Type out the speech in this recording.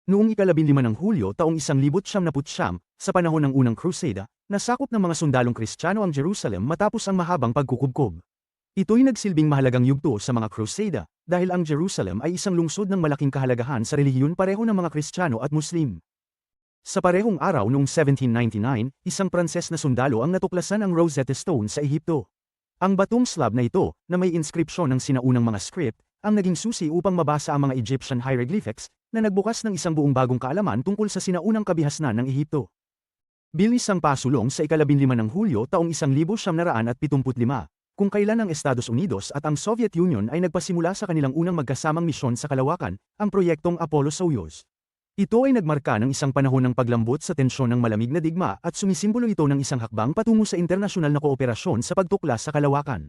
Noong ika-15 ng Hulyo taong 1999, sa panahon ng Unang Krusada, nasakop ng mga sundalong Kristiyano ang Jerusalem matapos ang mahabang pagkukubkob. Ito'y nagsilbing mahalagang yugto sa mga Krusada, dahil ang Jerusalem ay isang lungsod ng malaking kahalagahan sa relihiyon pareho ng mga Kristiyano at Muslim. Sa parehong araw noong 1799, isang Pranses na sundalo ang natuklasan ang Rosetta Stone sa Ehipto. Ang batong slab na ito, na may inskripsyon ng sinaunang mga script, ang naging susi upang mabasa ang mga Egyptian hieroglyphics, na nagbukas ng isang buong bagong kaalaman tungkol sa sinaunang kabihasnan ng Ehipto. Bilis ang pasulong sa ika-15 ng Hulyo taong 1975, kung kailan ang Estados Unidos at ang Soviet Union ay nagpasimula sa kanilang unang magkasamang misyon sa kalawakan, ang proyektong Apollo-Soyuz. Ito ay nagmarka ng isang panahon ng paglambot sa tensyon ng malamig na digma at sumisimbolo ito ng isang hakbang patungo sa internasyonal na kooperasyon sa pagtuklas sa kalawakan.